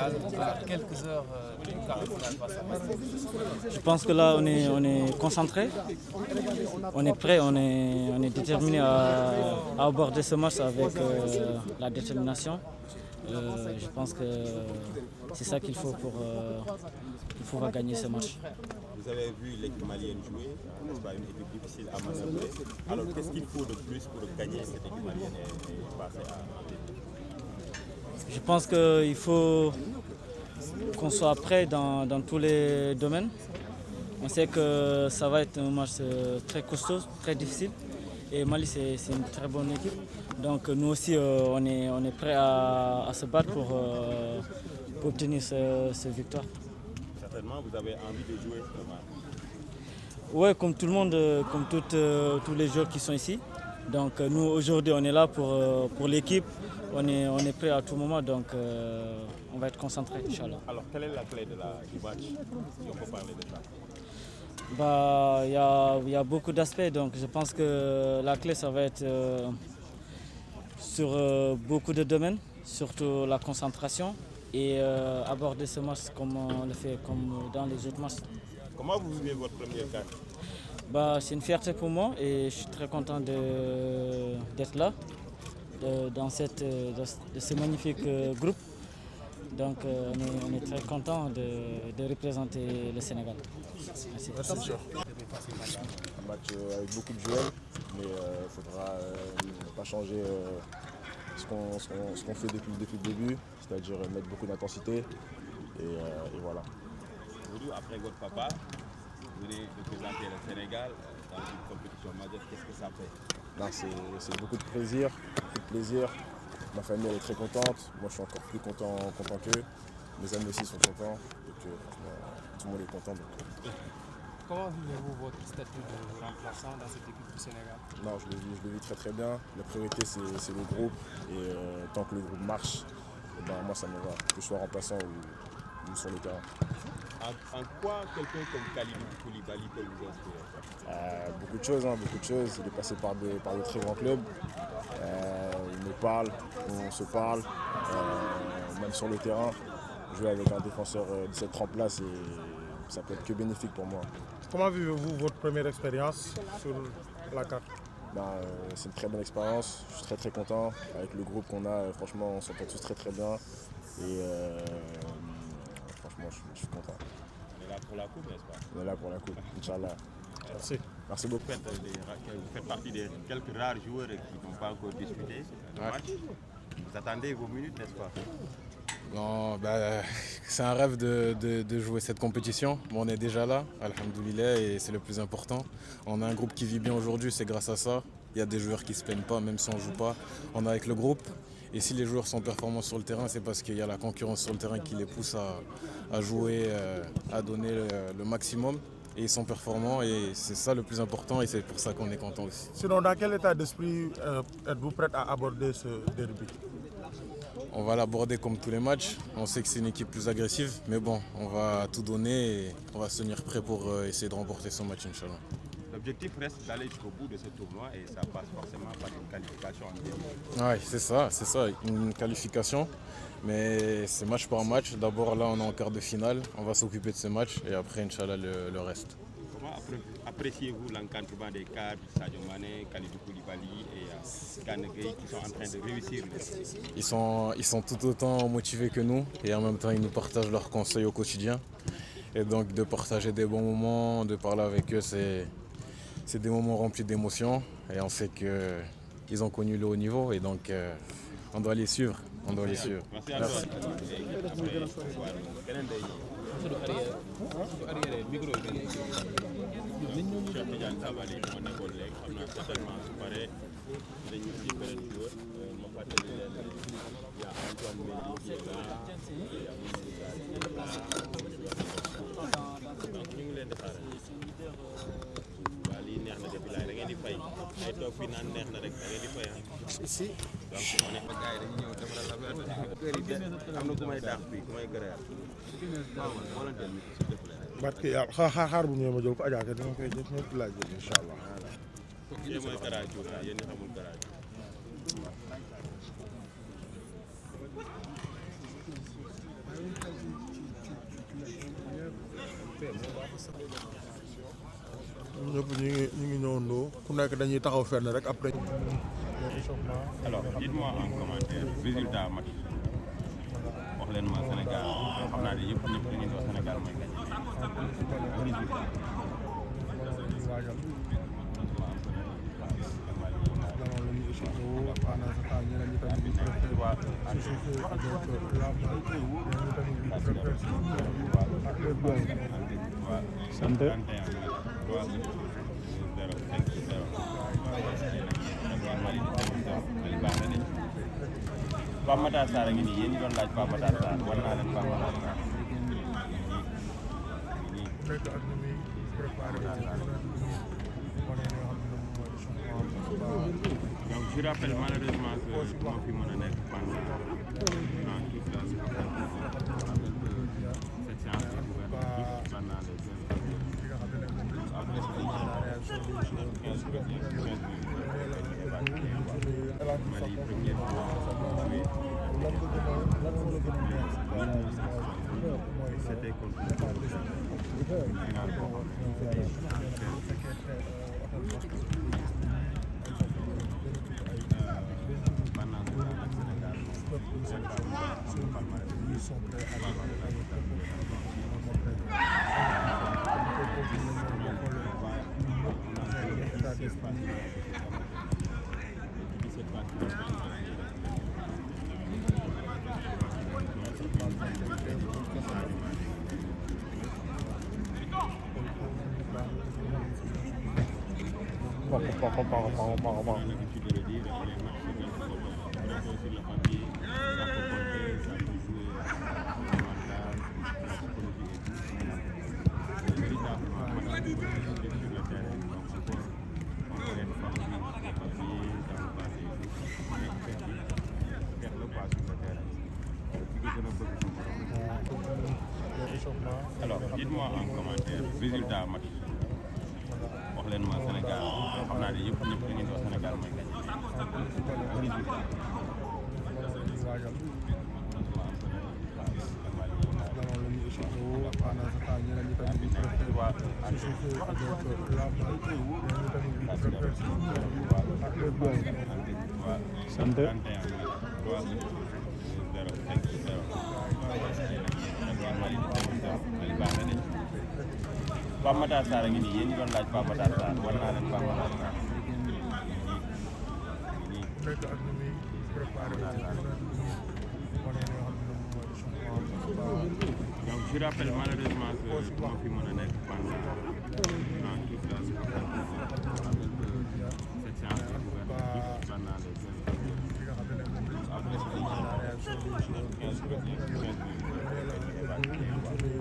Sénégal à quelques heures du quart de finale face à Mali. Je pense que là, on est concentré, on est prêt, on est déterminé à aborder ce match avec la détermination. Je pense que c'est ça qu'il faut pour pouvoir gagner ce match. Vous avez vu l'équipe malienne jouer, n'est-ce pas, une équipe difficile à manœuvrer. Alors qu'est-ce qu'il faut de plus pour gagner cette équipe malienne et passer à Je pense qu'il faut qu'on soit prêt dans tous les domaines. On sait que ça va être un match très costaud, très difficile. Et Mali, c'est une très bonne équipe. Donc nous aussi, on est prêt à se battre pour obtenir cette victoire. Certainement, vous avez envie de jouer ce match. Oui, comme tout le monde, comme tous les joueurs qui sont ici. Donc nous, aujourd'hui, on est là pour l'équipe. On est prêt à tout moment, donc on va être concentré, Inch'Allah. Alors, quelle est la clé du match, si on peut parler de ça? Il y a beaucoup d'aspects, donc je pense que la clé, ça va être sur beaucoup de domaines, surtout la concentration et aborder ce match comme on le fait comme dans les autres matchs. Comment vous vivez votre première carte? C'est une fierté pour moi et je suis très content d'être là, dans ce magnifique groupe. Donc on est très content de représenter le Sénégal. Merci. Un match avec beaucoup de duels, mais il ne faudra pas changer ce qu'on fait depuis le début, c'est-à-dire mettre beaucoup d'intensité et voilà. Aujourd'hui, après votre papa, vous venez de présenter le Sénégal dans une compétition majeure. Qu'est-ce que ça fait? C'est beaucoup de plaisir, Ma famille elle est très contente, moi je suis encore plus content qu'eux. Mes amis aussi sont contents, donc franchement tout le monde est content. Comment vivez-vous votre statut de remplaçant dans cette équipe du Sénégal? Non, je le vis très très bien. La priorité c'est le groupe et tant que le groupe marche, moi ça me va, que je sois remplaçant ou sur le terrain. En quoi quelqu'un comme Kalidou Koulibaly peut vous inspirer? Beaucoup de choses. Il est passé par de très grands clubs. Il me parle, on se parle, même sur le terrain. Jouer avec un défenseur de cette trempe-là, ça peut être que bénéfique pour moi. Comment vivez-vous votre première expérience sur la carte? C'est une très bonne expérience, je suis très très content. Avec le groupe qu'on a, franchement, on s'entend tous très très bien. Et franchement, je suis content. On est là pour la coupe, n'est-ce pas? On est là pour la coupe, Inch'Allah. Merci. Merci beaucoup. Vous faites partie des quelques rares joueurs qui n'ont pas encore disputé ce match. Vous attendez vos minutes, n'est-ce pas? Non, c'est un rêve de jouer cette compétition. On est déjà là, alhamdoulilah, et c'est le plus important. On a un groupe qui vit bien aujourd'hui, c'est grâce à ça. Il y a des joueurs qui ne se plaignent pas, même si on ne joue pas. On est avec le groupe. Et si les joueurs sont performants sur le terrain, c'est parce qu'il y a la concurrence sur le terrain qui les pousse à jouer, à donner le maximum. Et ils sont performants et c'est ça le plus important et c'est pour ça qu'on est content aussi. Sinon, dans quel état d'esprit êtes-vous prêt à aborder ce derby? On va l'aborder comme tous les matchs. On sait que c'est une équipe plus agressive, mais bon, on va tout donner et on va se tenir prêt pour essayer de remporter ce match, Inch'Allah. L'objectif reste d'aller jusqu'au bout de ce tournoi et ça passe forcément par une qualification en début. Oui, c'est ça, une qualification. Mais c'est match par match. D'abord, là, on est en quart de finale. On va s'occuper de ce match et après, Inch'Allah, le reste. Comment appréciez-vous l'encadrement des cadres, Sadio Mané, Kalidou Koulibaly et Gana Gueye qui sont en train de réussir? Ils sont tout autant motivés que nous et en même temps, ils nous partagent leurs conseils au quotidien. Et donc, de partager des bons moments, de parler avec eux, c'est des moments remplis d'émotions. Et on sait qu'ils ont connu le haut niveau et donc, on doit les suivre. Merci. Barke yàlla xaar bu ñëwee ma jël ko ajaake dama koy jël ñëpp laaj jël incha allah. ñëpp ñu ngi ñëwandoo ku nekk dañuy taxaw fenn rek après. Alors dites-moi en commentaire résultat match wax leen ma Sénégal xam naa ne yëpp ñëpp da ngeen di wax Sénégal mooy gagné résultat. Pape Matar Sarr a ngi nii yéen ñi doon laaj Pape Matar Sarr war naa leen Pape Matar Sarr donc je rappelle malheureusement que moo fi mën a nekk pendant toute la cette séance est ouverte pendant les 15 Mali première c'était contre Alors, dites-moi en commentaire résultat match wax leen ma Sénégal xam naa ne yëpp ñëpp da ngeen di wax Sénégal mooy gagné résultat. Pape Matar Sarr a ngi nii yéen ñi doon laaj Pape Matar Sarr war naa leen Pape Matar Sarr donc je rappelle malheureusement que moo fi mën a nekk pendant toute la cette séance est ouverte pendant les 15 minutes.